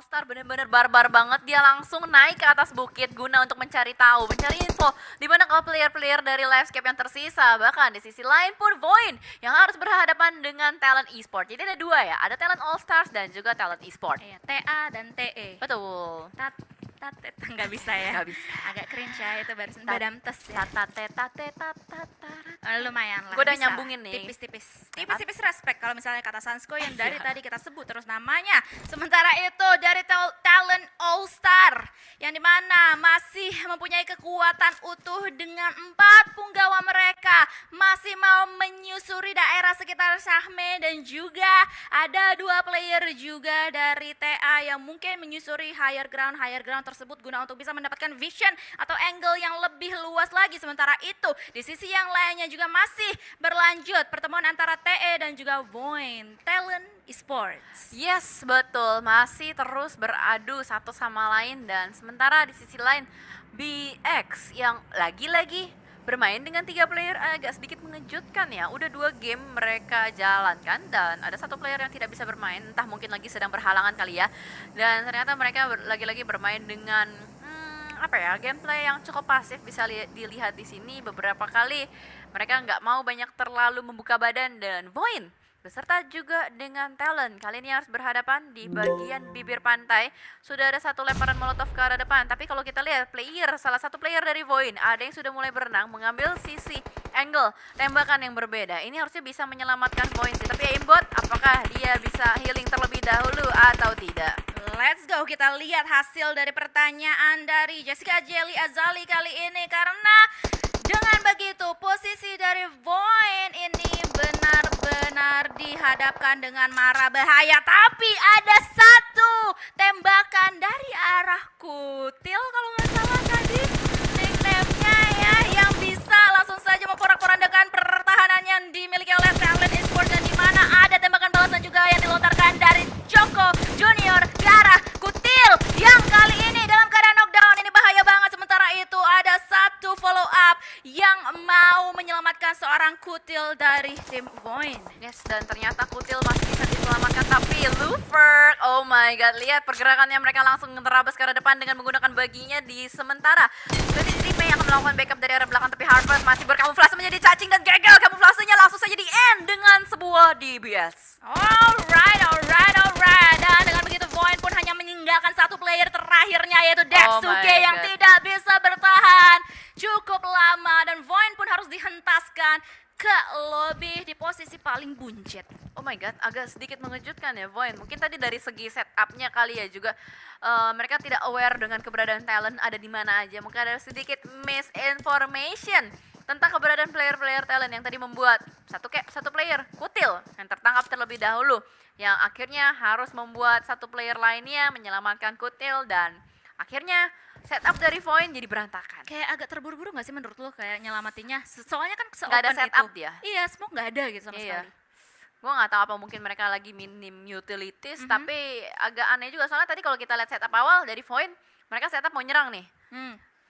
All Star bener-bener barbar banget. Dia langsung naik ke atas bukit guna untuk mencari tahu, mencari info di mana kalau player-player dari Livescape yang tersisa. Bahkan di sisi lain pun Void yang harus berhadapan dengan talent e-sport. Jadi ada dua ya, ada talent All Stars dan juga talent e-sport. Iya, TA dan TE. Betul. Nggak bisa ya. Nggak bisa. Agak cringe ya itu barusan badamtes ya. Lumayan lah. Gue udah bisa. nyambungin nih. Tipis-tipis respect kalau misalnya kata Sansko yang dari tadi kita sebut terus namanya. Sementara itu dari talent All Star yang dimana masih mempunyai kekuatan utuh dengan 4 punggawa mereka masih mau menyusuri daerah sekitar Syahme dan juga ada 2 player juga dari TA yang mungkin menyusuri higher ground tersebut guna untuk bisa mendapatkan vision atau angle yang lebih luas lagi. Sementara itu di sisi yang lainnya juga masih berlanjut pertemuan antara TE dan juga Void Talent Esports. Yes, betul. Masih terus beradu satu sama lain dan sementara di sisi lain BX yang lagi-lagi bermain dengan 3 player agak sedikit mengejutkan ya. Udah 2 game mereka jalankan dan ada 1 player yang tidak bisa bermain, entah mungkin lagi sedang berhalangan kali ya. Dan ternyata mereka lagi-lagi bermain dengan gameplay yang cukup pasif. Bisa dilihat di sini beberapa kali mereka nggak mau banyak terlalu membuka badan. Dan Void beserta juga dengan talent kali ini harus berhadapan di bagian bibir pantai. Sudah ada 1 lemparan molotov ke arah depan, tapi kalau kita lihat salah satu player dari Void ada yang sudah mulai berenang mengambil sisi angle tembakan yang berbeda. Ini harusnya bisa menyelamatkan Void sih, tapi aimbot apakah dia bisa healing terlebih dahulu atau tidak? Let's go, kita lihat hasil dari pertanyaan dari Jessica Jelly Azali kali ini. Karena dengan begitu posisi dari Void ini benar-benar dihadapkan dengan mara bahaya. Tapi ada 1 tembakan dari arah Kutil kalau nggak salah tadi nickname-nya ya, yang bisa langsung saja memporak-porandakan pertahanan yang dimiliki oleh Talent Esports. Dan di mana ada tembakan balasan juga yang dilontarkan dari Joko Junior ke arah Kutil yang kali ini dalam keadaan knockdown. Ini bahaya banget. Sementara itu ada 1 follow up yang mau menyelamatkan seorang Kutil dari tim Void. Yes, dan ternyata Kutil masih bisa diselamatkan, tapi Lufer, oh my god, lihat pergerakannya, mereka langsung menerabas ke arah depan dengan menggunakan baginya di sementara. Jadi Tripe yang akan melakukan backup dari arah belakang, tapi Harvest masih berkamuflase menjadi cacing dan gagal kamuflasenya langsung saja di end dengan sebuah DBS. Alright. Dan dengan begitu Void pun hanya meninggalkan 1 player terakhirnya yaitu Dexuke yang tidak bisa bertahan cukup lama dan Void pun harus dihentaskan ke lobby di posisi paling buncit. Oh my god, agak sedikit mengejutkan ya Void. Mungkin tadi dari segi setupnya kali ya juga mereka tidak aware dengan keberadaan talent ada di mana aja. Mungkin ada sedikit misinformation tentang keberadaan player-player talent yang tadi membuat satu player Kutil yang tertangkap terlebih dahulu, yang akhirnya harus membuat 1 player lainnya menyelamatkan Kutil dan akhirnya setup dari Void jadi berantakan. Kayak agak terburu-buru gak sih menurut lo kayak nyelamatinya? Soalnya kan Nggak ada setup itu. dia. Iya, smoke gak ada gitu sama sekali. Gue nggak tahu apa mungkin mereka lagi minim utilities, tapi agak aneh juga soalnya tadi kalau kita lihat setup awal dari Void, mereka setup mau nyerang nih.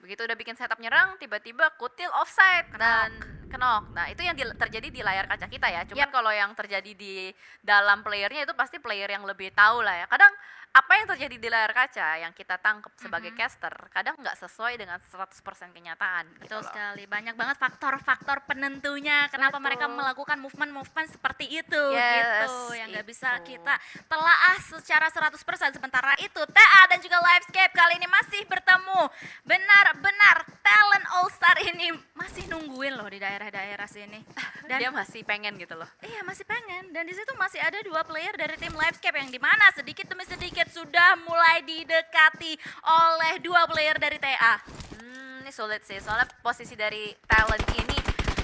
Begitu udah bikin setup nyerang, tiba-tiba Kutil offside dan kenok. Nah itu yang terjadi di layar kaca kita ya. Cuman kalau yang terjadi di dalam playernya itu pasti player yang lebih tahu lah ya. Kadang apa yang terjadi di layar kaca yang kita tangkap sebagai caster kadang nggak sesuai dengan 100% kenyataan. Betul gitu sekali, banyak banget faktor-faktor penentunya kenapa mereka melakukan movement seperti itu gitu yang nggak bisa kita telaah secara 100%. Sementara itu TA dan juga Livescape kali ini masih bertemu. Benar-benar talent All Star ini masih nungguin loh di daerah-daerah sini. Dan dia masih pengen gitu loh. Iya masih pengen, dan di situ masih ada 2 player dari tim Livescape yang dimana sedikit demi sedikit sudah mulai didekati oleh 2 player dari TA. Ini sulit sih, soalnya posisi dari talent ini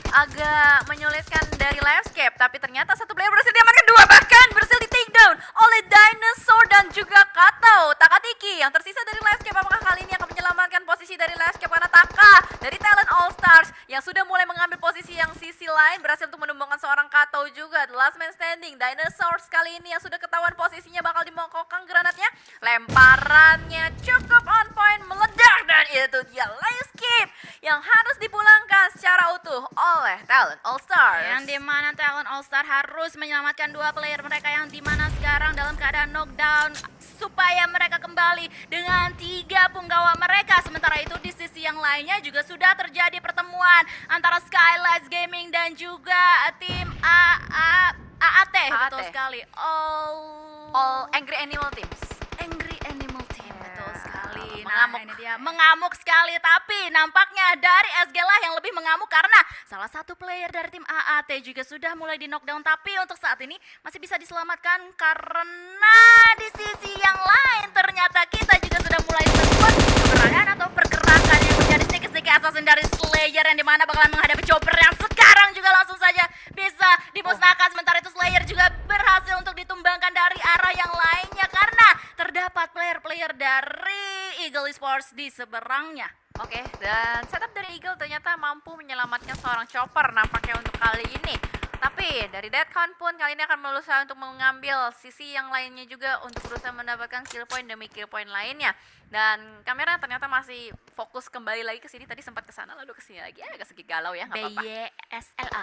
agak menyulitkan dari Livescape, tapi ternyata 1 player berhasil diamankan, 2 bahkan berhasil di take down oleh Dinosaur dan juga Kato. Takatiki yang tersisa dari Livescape, apakah kali ini akan menyelamatkan posisi dari Livescape karena Taka dari talent All Stars yang sudah mulai mengambil posisi yang sisi lain berhasil untuk menumbangkan seorang Kato juga. The last man standing, Dinosaur kali ini yang sudah ketahuan posisinya bakal dimongkokkan granatnya. Lemparannya cukup on point, meledak, dan itu dia Livescape yang harus dipulangkan secara utuh oleh Talent All Stars. Yang dimana Talent All Star harus menyelamatkan 2 player mereka yang dimana sekarang dalam keadaan knockdown supaya mereka kembali dengan 3 punggawa mereka. Sementara itu di sisi yang lainnya juga sudah terjadi pertemuan antara Skylights Gaming dan juga tim AAT. Betul sekali. All Angry Animal Teams. Angry Animal Team, betul sekali. Mengamuk. Nah, ini dia mengamuk sekali, tapi nampaknya dari SG lah yang lebih mengamuk karena salah satu player dari tim AAT juga sudah mulai di knockdown, tapi untuk saat ini masih bisa diselamatkan karena di sisi yang lain ternyata kita juga sudah mulai sempat keberadaan atau pergerakan yang menjadi sedikit-sedikit assassin dari Slayer yang dimana bakalan menghadapi Chopper yang sekarang juga langsung saja bisa dimusnahkan. Sementara itu Slayer juga berhasil untuk ditumbangkan dari arah yang lainnya karena terdapat player-player dari Eagle Esports di seberangnya. Oke, dan setup dari Eagle ternyata mampu menyelamatkan seorang Chopper nampaknya untuk kali ini. Tapi dari Deadcon pun kali ini akan berusaha untuk mengambil sisi yang lainnya juga untuk berusaha mendapatkan kill point demi kill point lainnya. Dan kamera ternyata masih fokus kembali lagi ke sini. Tadi sempat ke sana lalu ke sini lagi. Agak sedikit galau ya, nggak apa-apa. BYSLA.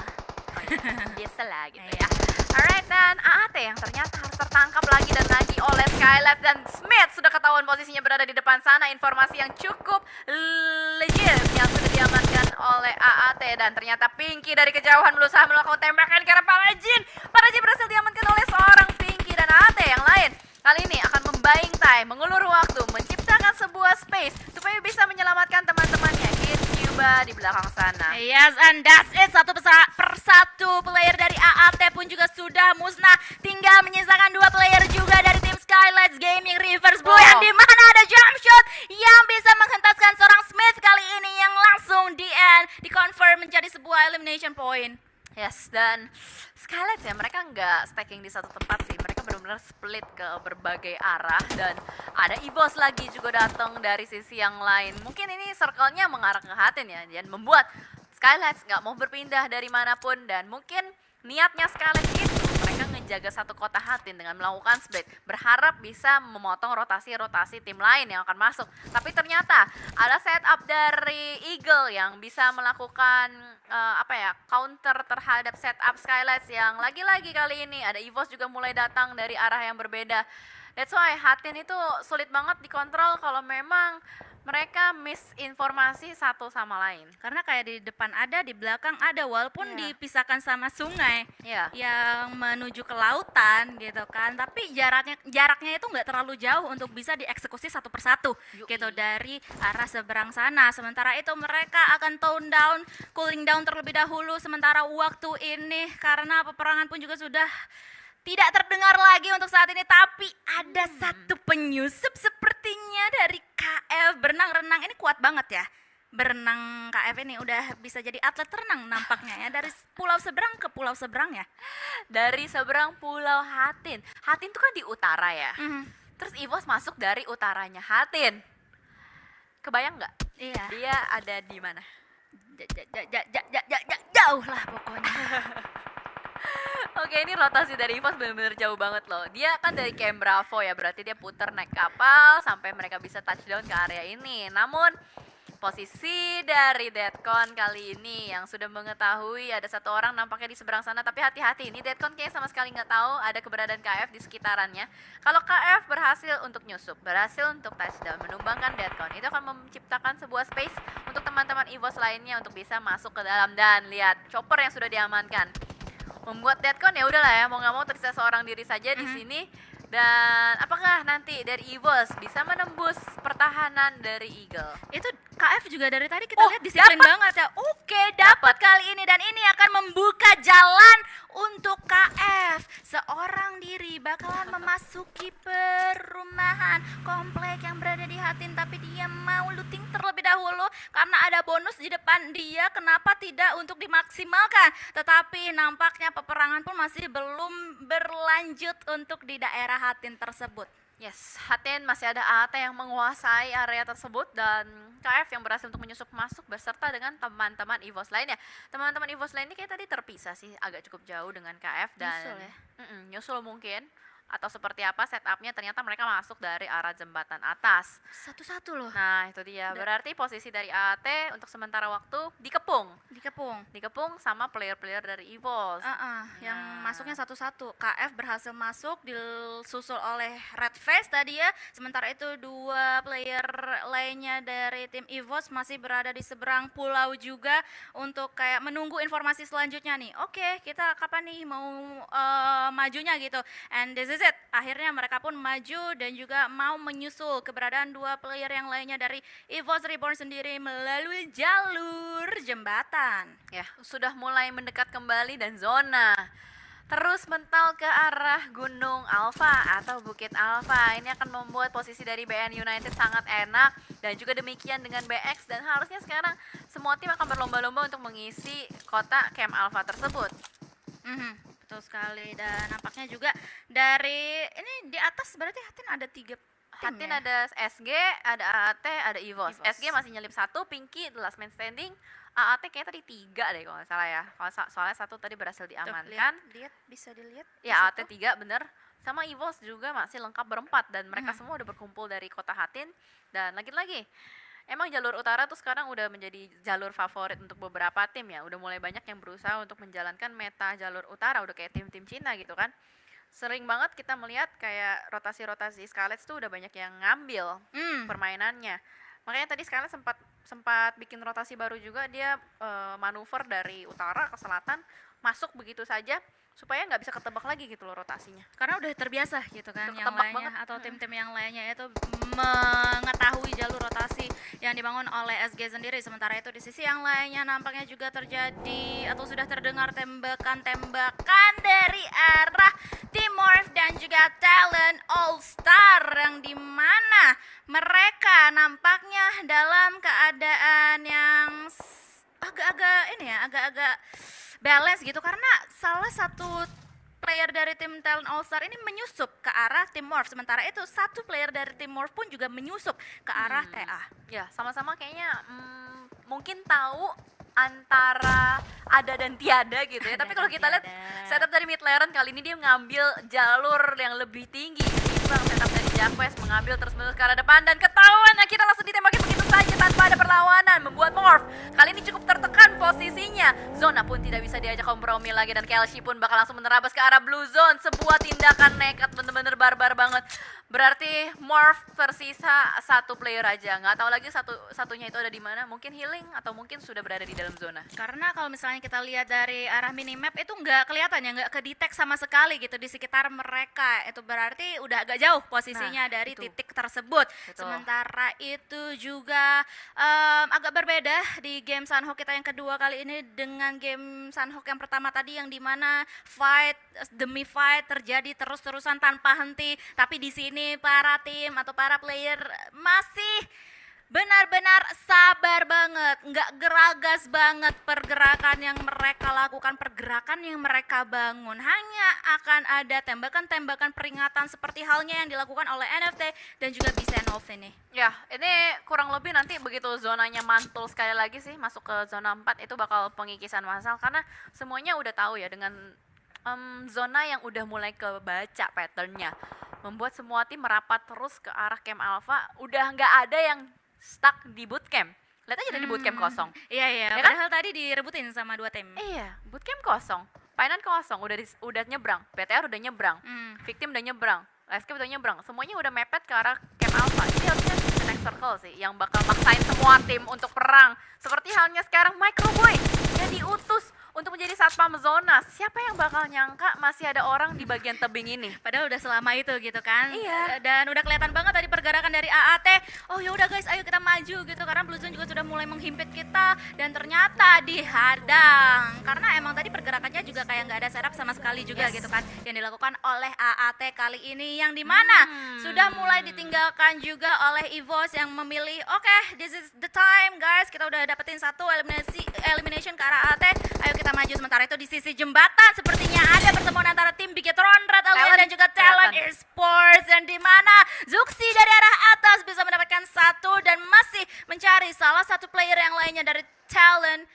Biasa lah gitu Iya. ya. Alright, dan AAT yang ternyata harus tertangkap lagi dan lagi oleh Skylight dan Smith sudah ketahuan posisinya berada di depan sana. Informasi yang cukup legit yang sudah diamankan oleh AAT, dan ternyata Pinky dari kejauhan berusaha melakukan tembakan ke arah Parajin. Parajin berhasil diamankan oleh seorang Pinky, dan AAT yang lain kali ini akan membaying time, mengulur waktu, menciptakan sebuah space supaya bisa menyelamatkan teman-temannya. Hit Cuba di belakang sana. Yes, and that's it. Satu persatu player dari AAT pun juga sudah musnah. Tinggal menyisakan 2 player juga dari tim Skylights Gaming Reverse Blue yang dimana ada jump shot yang bisa menghentaskan seorang Smith kali ini yang langsung di end, di-confirm menjadi sebuah elimination point. Yes, dan Skylights ya, mereka nggak stacking di satu tempat sih. Mereka benar-benar split ke berbagai arah, dan ada EVOS lagi juga datang dari sisi yang lain. Mungkin ini circle-nya mengarah ke Hatin ya, dan membuat Skylights nggak mau berpindah dari manapun, dan mungkin niatnya Skylights itu mereka ngejaga satu kota Hatin dengan melakukan split, berharap bisa memotong rotasi-rotasi tim lain yang akan masuk. Tapi ternyata ada setup dari Eagle yang bisa melakukan counter terhadap setup Skylights yang lagi-lagi kali ini ada EVOS juga mulai datang dari arah yang berbeda. That's why Hatin itu sulit banget dikontrol kalau memang mereka misinformasi satu sama lain. Karena kayak di depan ada, di belakang ada, walaupun Iya. dipisahkan sama sungai Iya. yang menuju ke lautan gitu kan, tapi jaraknya itu nggak terlalu jauh untuk bisa dieksekusi satu persatu Yoi. gitu dari arah seberang sana. Sementara itu mereka akan tone down, cooling down terlebih dahulu sementara waktu ini karena peperangan pun juga sudah tidak terdengar lagi untuk saat ini, tapi ada satu penyusup sepertinya dari KF berenang renang. Ini kuat banget ya. Berenang KF ini udah bisa jadi atlet renang nampaknya ya, dari pulau seberang ke pulau seberang ya. Dari seberang pulau Hatin. Hatin tuh kan di utara ya. Terus EVOS masuk dari utaranya Hatin. Kebayang nggak? Iya. Dia ada di mana? Jauh lah pokoknya. Oke, ini rotasi dari EVOS benar-benar jauh banget loh. Dia kan dari Camp Bravo ya, berarti dia putar naik kapal sampai mereka bisa touchdown ke area ini. Namun posisi dari Deadcon kali ini yang sudah mengetahui ada satu orang nampaknya di seberang sana, tapi hati-hati, ini Deadcon kayaknya sama sekali nggak tahu ada keberadaan KF di sekitarannya. Kalau KF berhasil untuk nyusup, berhasil untuk touchdown, menumbangkan Deadcon, itu akan menciptakan sebuah space untuk teman-teman EVOS lainnya untuk bisa masuk ke dalam. Dan lihat chopper yang sudah diamankan, membuat Deadcon ya udahlah ya, mau nggak mau tersisa seorang diri saja di sini. Dan apakah nanti dari EVOS bisa menembus pertahanan dari Eagle? Itu KF juga dari tadi kita Oh, lihat disiplin dapat. banget ya. Oke, dapat kali ini, dan ini akan membuka jalan untuk KF. Seorang diri bakalan memasuki perumahan komplek yang berada di Hatin, tapi dia mau looting terlebih dahulu karena ada bonus di depan dia. Kenapa tidak untuk dimaksimalkan? Tetapi nampaknya peperangan pun masih belum berlanjut untuk di daerah Hatin tersebut. Yes, Hatin masih ada AAT yang menguasai area tersebut, dan KF yang berhasil untuk menyusup masuk beserta dengan teman-teman EVOS lainnya. Teman-teman EVOS lainnya kayak tadi terpisah sih, agak cukup jauh dengan KF dan Nyusul ya? nyusul mungkin. atau seperti apa setupnya, ternyata mereka masuk dari arah jembatan atas. Satu-satu loh. Nah itu dia, Udah. berarti posisi dari AAT untuk sementara waktu dikepung. Dikepung. Dikepung sama player-player dari EVOS. Yang Nah. masuknya satu-satu. KF berhasil masuk, disusul oleh Red Face tadi ya. Sementara itu 2 player lainnya dari tim EVOS masih berada di seberang pulau juga untuk kayak menunggu informasi selanjutnya nih. Oke, kita kapan nih mau majunya gitu. And this is it. Akhirnya mereka pun maju dan juga mau menyusul keberadaan 2 player yang lainnya dari EVOS Reborn sendiri melalui jalur jembatan. Ya, sudah mulai mendekat kembali dan zona terus mental ke arah Gunung Alpha atau Bukit Alpha. Ini akan membuat posisi dari BN United sangat enak dan juga demikian dengan BX, dan harusnya sekarang semua tim akan berlomba-lomba untuk mengisi kota Camp Alpha tersebut. Betul sekali, dan nampaknya juga dari ini di atas berarti Hatin ada 3 tim Hatin ya? ada SG, ada AAT, ada EVOS. EVOS. SG masih nyelip 1, Pinky the last man standing. AAT kayaknya tadi 3 deh kalau nggak salah ya. Soalnya 1 tadi berhasil Tuh, diamankan. lihat, bisa dilihat di Ya AAT situ. 3 bener. Sama EVOS juga masih lengkap berempat, dan mereka semua udah berkumpul dari kota Hatin. Dan lagi-lagi emang jalur utara tuh sekarang udah menjadi jalur favorit untuk beberapa tim ya. Udah mulai banyak yang berusaha untuk menjalankan meta jalur utara, udah kayak tim-tim Cina gitu kan. Sering banget kita melihat kayak rotasi-rotasi Scarlett tuh udah banyak yang ngambil permainannya. Makanya tadi Scarlett sempat bikin rotasi baru juga, dia manuver dari utara ke selatan, masuk begitu saja supaya nggak bisa ketebak lagi gitu loh rotasinya. Karena udah terbiasa gitu kan, Udah yang ketebak lainnya banget. atau tim-tim yang lainnya itu mengetahui jalur rotasi yang dibangun oleh SG sendiri. Sementara itu di sisi yang lainnya nampaknya juga terjadi atau sudah terdengar tembakan-tembakan dari arah Teamworth dan juga Talent All Star, yang dimana mereka nampaknya dalam keadaan yang agak-agak balance gitu, karena salah satu player dari tim Talent All Star ini menyusup ke arah tim Morph, sementara itu 1 player dari tim Morph pun juga menyusup ke arah TA. Ya, sama-sama kayaknya mungkin tahu antara ada dan tiada gitu ya. Ada Tapi kalau dan kita lihat tiada. setup dari mid lane kali ini dia ngambil jalur yang lebih tinggi ketimbang setup dari Jacques, mengambil terus-menerus ke arah depan dan ketahuan. Nah, kita langsung ditembakin begitu saja tanpa ada perlawanan, membuat Morph kali ini cukup tertekan posisinya. Zona pun tidak bisa diajak kompromi lagi, dan Kelshi pun bakal langsung menerabas ke arah blue zone. Sebuah tindakan nekat bener-bener barbar banget. Berarti Morph tersisa 1 player aja, nggak tahu lagi satunya itu ada di mana. Mungkin healing atau mungkin sudah berada di dalam zona. Karena kalau misalnya kita lihat dari arah minimap itu nggak kelihatan ya, nggak kedetek sama sekali gitu di sekitar mereka. Itu berarti udah agak jauh posisinya dari itu. titik tersebut. Betul. Sementara itu juga agak berbeda di game Sunhawk kita yang kedua kali ini dengan game Sunhawk yang pertama tadi, yang dimana fight demi fight terjadi terus-terusan tanpa henti. Tapi di sini para tim atau para player masih benar-benar sabar banget, nggak geragas banget pergerakan yang mereka lakukan, pergerakan yang mereka bangun. Hanya akan ada tembakan-tembakan peringatan seperti halnya yang dilakukan oleh NFT dan juga Bisenov ini. Ya, ini kurang lebih nanti begitu zonanya mantul sekali lagi sih masuk ke zona 4 itu bakal pengikisan massal, karena semuanya udah tahu ya dengan zona yang udah mulai kebaca patternnya, membuat semua tim merapat terus ke arah Camp Alpha. Udah nggak ada yang stuck di bootcamp. Lihat aja dari bootcamp kosong. Iya, Ya kan? padahal tadi direbutin sama 2 tim. Iya, bootcamp kosong, Painan kosong, udah nyebrang, PTR udah nyebrang, Victim udah nyebrang, Landscape udah nyebrang, semuanya udah mepet ke arah Camp Alpha. Ini harusnya the next circle sih yang bakal maksain semua tim untuk perang. Seperti halnya sekarang Microboy yang diutus untuk menjadi satpam zona. Siapa yang bakal nyangka masih ada orang di bagian tebing ini? Padahal udah selama itu gitu kan. Iya. Dan udah kelihatan banget tadi pergerakan dari AAT. Oh ya udah guys, ayo kita maju gitu, karena Blue Zone juga sudah mulai menghimpit kita, dan ternyata dihadang. Karena emang tadi pergerakannya juga kayak nggak ada setup sama sekali juga gitu kan, yang dilakukan oleh AAT kali ini, yang dimana sudah mulai ditinggalkan juga oleh EVOS yang memilih oke, this is the time guys, kita udah dapetin 1 elimination ke arah AAT, ayo kita maju. Sementara itu di sisi jembatan sepertinya ada pertemuan antara tim Bigetron, Red Alien dan juga Talent Esports, yang dimana Zuxi dari arah atas bisa mendapatkan 1 dan masih mencari salah satu player yang lainnya dari Talent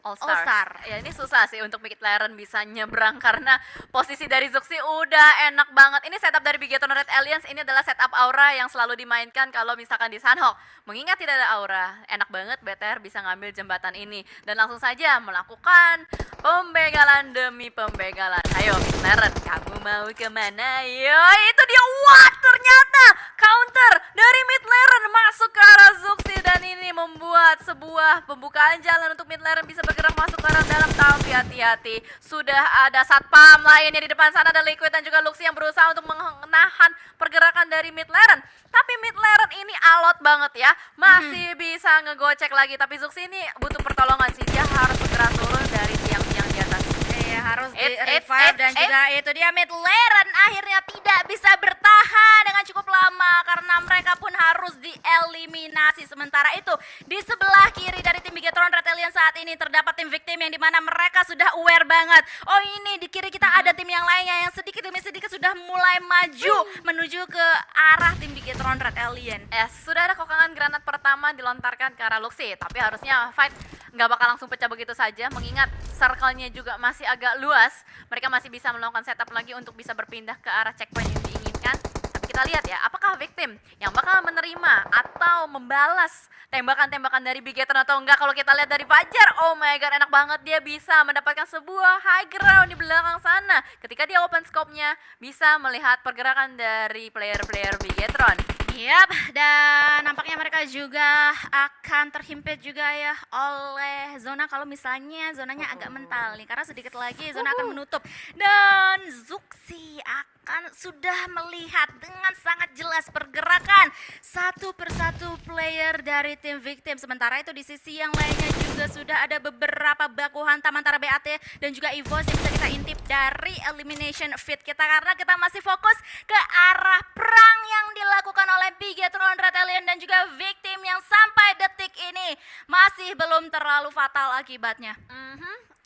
All All Stars. Star. Ya ini susah sih untuk Big Laren bisa nyebrang karena posisi dari Zuxi udah enak banget. Ini setup dari Bigetron Red Alliance, ini adalah setup aura yang selalu dimainkan kalau misalkan di Sunhawk. Mengingat tidak ada aura, enak banget BTR bisa ngambil jembatan ini dan langsung saja melakukan pembegalan demi pembegalan. Ayo Big Laren, kamu mau kemana? Yo itu dia, what ternyata counter dari mid Laren masuk ke arah Zuxi dan ini membuat sebuah pembukaan jalan untuk mid Laren bisa bergerak masuk ke arah dalam. Tapi hati-hati, sudah ada satpam lainnya di depan sana, ada Liquid dan juga Luxi yang berusaha untuk menahan pergerakan dari mid Laren. Tapi mid Laren ini alot banget ya, masih bisa ngegocek lagi. Tapi Zuxi ini butuh pertolongan sih, dia harus segera turun dari tiang-tiang di atas. Iya, harus di It's- revive dan juga itu dia mid Laren akhirnya tidak bisa bertahan dengan cukup lama karena mereka pun harus dieliminasi. Sementara itu di sebelah kiri dari tim Bigetron Red Alliance saat ini terdapat tim victim yang dimana mereka sudah aware banget. Oh ini di kiri kita ada tim yang lainnya yang sedikit demi sedikit sudah mulai maju menuju ke arah tim Bigetron Red Alliance. Sudah ada kokangan granat pertama dilontarkan ke arah Luxi, tapi harusnya fight nggak bakal langsung pecah begitu saja mengingat circle-nya juga masih agak luas. Mereka masih bisa melakukan setup lagi untuk bisa berpindah ke arah checkpoint yang diinginkan. Tapi kita lihat ya, apakah victim yang bakal menerima atau membalas tembakan-tembakan dari Bigetron atau enggak. Kalau kita lihat dari Fajar, oh my god, enak banget dia bisa mendapatkan sebuah high ground di belakang sana. Ketika dia open scope-nya, bisa melihat pergerakan dari player-player Bigetron. Yap, dan nampaknya mereka juga akan terhimpit juga ya oleh zona kalau misalnya zonanya agak mental nih karena sedikit lagi zona akan menutup dan Zuxi akan sudah melihat dengan sangat jelas pergerakan satu persatu player dari tim victim. Sementara itu di sisi yang lainnya juga sudah ada beberapa baku hantam antara BAT dan juga EVOS yang bisa kita intip dari elimination feed kita karena kita masih fokus ke arah perang yang dilakukan oleh Bigetron Red Alliance dan juga victim yang sampai detik ini masih belum terlalu fatal akibatnya.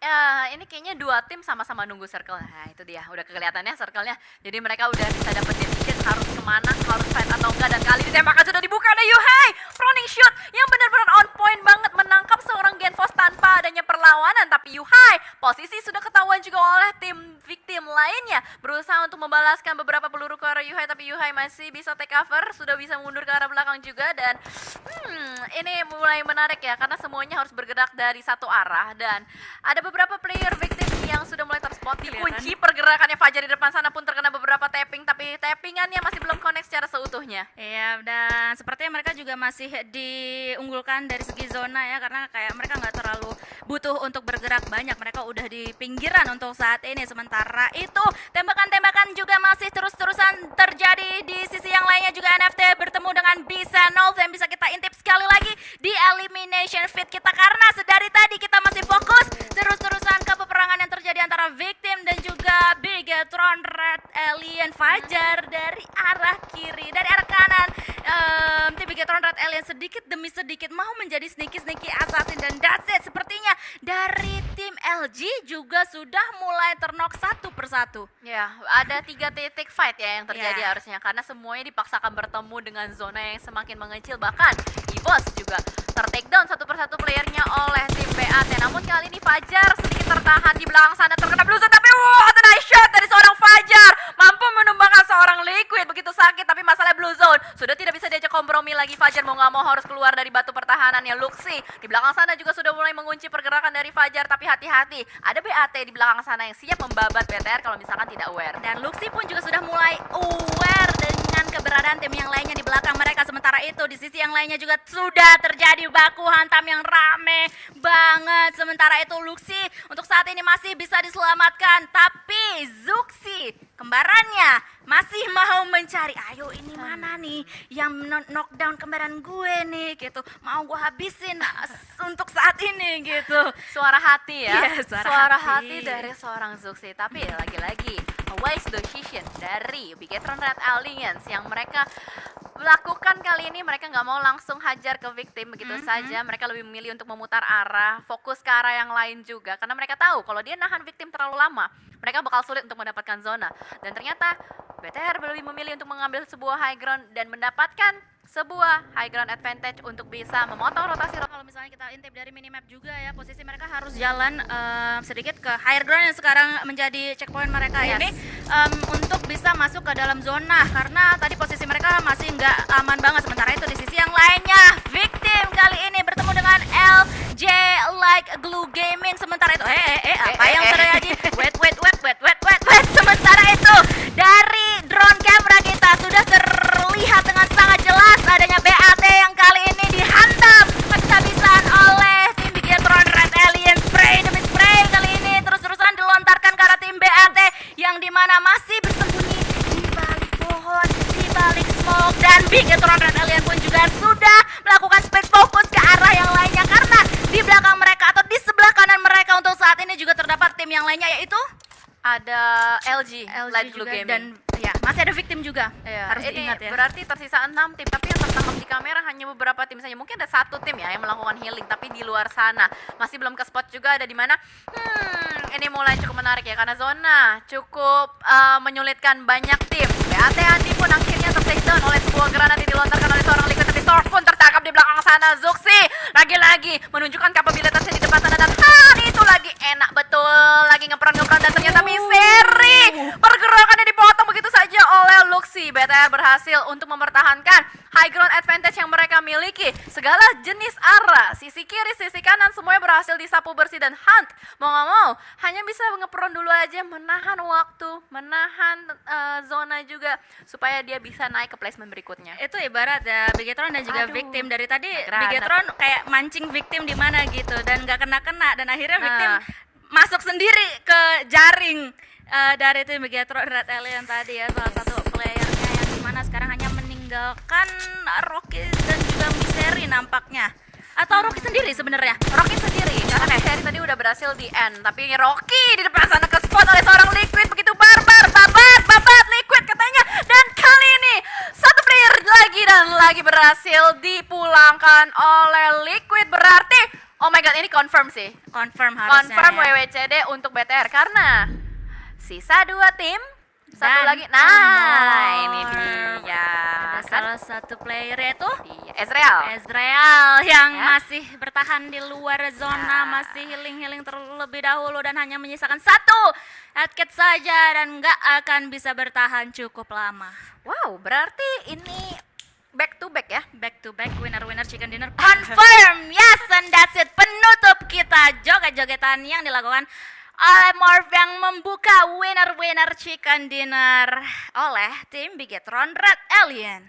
Ya, ini kayaknya dua tim sama-sama nunggu circle. Nah, itu dia. Udah kelihatannya circle-nya. Jadi mereka udah bisa dapet decision harus kemana, harus fight atau enggak. Dan kali ini tembakan sudah dibuka ada Yuhei. Proning shoot yang benar-benar on point banget menangkap seorang Genfos tanpa adanya perlawanan. Tapi Yuhei, posisi sudah ketahuan juga oleh tim victim lainnya. Berusaha untuk membalaskan beberapa peluru ke arah Yuhei. Tapi Yuhei masih bisa take cover. Sudah bisa mundur ke arah belakang juga. Dan ini mulai menarik ya. Karena semuanya harus bergerak dari satu arah. Dan ada beberapa player victim yang sudah mulai terspot. Dikunci pergerakannya Fajar di depan sana pun terkena beberapa tapping, tapi tappingannya masih belum connect secara seutuhnya. Iya, dan sepertinya mereka juga masih diunggulkan dari segi zona ya karena kayak mereka nggak terlalu butuh untuk bergerak banyak. Mereka udah di pinggiran untuk saat ini. Sementara itu tembakan-tembakan juga masih terus-terusan terjadi di sisi yang lainnya juga NFT bertemu dengan B-Senolf yang bisa kita intip sekali lagi di elimination feed kita karena sedari tadi kita masih fokus terus-terusan ke peperangan yang terjadi antara victim dan juga Bigetron Red Alien. Fajar dari arah kiri, dari arah kanan tim Bigetron Red Alien sedikit demi sedikit mau menjadi sneaky assassin dan that's it. Sepertinya dari tim LG juga sudah mulai ternok satu persatu. Ya, ada 3 titik fight ya yang terjadi Ya. harusnya karena semuanya dipaksakan bertemu dengan zona yang semakin mengecil. Bahkan EVOS juga ter-takedown satu persatu playernya oleh tim BAT. Namun kali ini Fajar sedikit tertahan di belakang sana terkena blue zone, tapi what a nice shot dari seorang Fajar. Mampu menumbangkan seorang Liquid begitu sakit, tapi masalah blue zone sudah tidak bisa diajak kompromi lagi. Fajar mau nggak mau harus keluar dari batu pertahanannya. Luxi di belakang sana juga sudah mulai mengunci pergerakan dari Fajar, tapi hati-hati ada BAT di belakang sana yang siap membabat BTR kalau misalkan tidak aware. Dan Luxi pun juga sudah mulai aware dengan keberadaan tim yang lainnya di belakang mereka. Sementara itu di sisi yang lainnya juga sudah terjadi baku hantam yang rame banget. Sementara itu Luxi untuk saat ini masih bisa diselamatkan, tapi Zuxi kembarannya masih mau mencari. Ayo ini mana nih yang knockdown kembaran gue nih gitu. Mau gue habisin untuk saat ini gitu. Suara hati ya. Iya, suara hati. hati dari seorang Zuxi. Tapi lagi-lagi a wise decision dari Bigetron Red Alliance yang mereka lakukan kali ini. Mereka nggak mau langsung hajar ke victim begitu saja. Mereka lebih memilih untuk memutar arah, fokus ke arah yang lain juga karena mereka tahu kalau dia nahan victim terlalu lama, mereka bakal sulit untuk mendapatkan zona. Dan ternyata BTR lebih memilih untuk mengambil sebuah high ground dan mendapatkan sebuah high ground advantage untuk bisa memotong rotasi. Kalau misalnya kita intip dari minimap juga ya, posisi mereka harus jalan sedikit ke higher ground yang sekarang menjadi checkpoint mereka Yes. ini untuk bisa masuk ke dalam zona, karena tadi posisi mereka masih nggak aman banget. Sementara itu di sisi yang lainnya, Victim kali ini bertemu dengan LJ Like Glue Gaming. Sementara itu apa yang terjadi? Wait. Sementara itu dari drone camera kita sudah terlihat dengan sangat jelas adanya BAT yang kali ini dihantam habis-habisan oleh tim Bigetron Red Alien. Spray demi spray kali ini terus-terusan dilontarkan ke arah tim BAT yang dimana masih bersembunyi di balik pohon, di balik smoke, dan Bigetron Red Alien pun juga sudah melakukan spek fokus ke arah yang lainnya, karena di belakang mereka atau di sebelah kanan mereka untuk saat ini juga terdapat tim yang lainnya, yaitu Ada LG Light Blue juga, Gaming. dan ya masih ada Victim juga. Iya, Harus ini diingat ya. berarti tersisa 6 tim, tapi yang tertangkap di kamera hanya beberapa tim saja. Mungkin ada satu tim ya yang melakukan healing, tapi di luar sana masih belum ke spot juga ada di mana. Ini mulai cukup menarik ya, karena zona cukup menyulitkan banyak tim. BAT Andi pun akhirnya ter-takedown oleh sebuah granat yang dilontarkan oleh seorang Liquid, tapi Storm pun tertangkap di belakang sana. Zuxi lagi-lagi menunjukkan kapabilitasnya di depan sana, dan itu lagi enak betul, lagi ngeperan dan ternyata Miseri pergerakannya dipotong begitu saja oleh Luxi. BTR berhasil untuk mempertahankan high ground advantage yang mereka miliki. Segala jenis arah, sisi kiri, sisi kanan, semuanya berhasil disapu bersih, dan Hunt mau nggak mau hanya bisa ngeperon dulu aja, menahan waktu, menahan zona juga supaya dia bisa naik ke placement berikutnya. Itu ibarat ya Bigetron dan juga Aduh, Victim. Dari tadi granat. Bigetron kayak mancing Victim di mana gitu dan nggak kena-kena, dan akhirnya Victim Nah. masuk sendiri ke jaring dari tim Bigetron Red Alien tadi ya, salah satu playernya yang dimana sekarang hanya meninggalkan Rocky dan juga Miseri nampaknya. Atau Rocky sendiri sebenarnya. Rocky sendiri, karena Miseri tadi udah berhasil di end, tapi Rocky di depan sana ke spot oleh seorang Liquid begitu barbar, babat Liquid katanya, dan kali ini satu player lagi dan lagi berhasil dipulangkan oleh Liquid. Berarti, oh my god, ini confirm sih, Confirm harusnya. confirm ya. WWCD untuk BTR, karena sisa 2 tim, satu Dan lagi, nah ini Amor. dia, Ada kan? salah satu player yaitu Iya, Ezreal. Ezreal yang Ya. masih bertahan di luar zona, Ya. masih healing terlebih dahulu dan hanya menyisakan satu headkit saja dan nggak akan bisa bertahan cukup lama. Wow, berarti ini back to back ya. Back to back, winner chicken dinner confirm. Yes, and that's it. Penutup kita joget-jogetan yang dilakukan oleh Morph yang membuka winner chicken dinner oleh tim Bigetron Red Alien.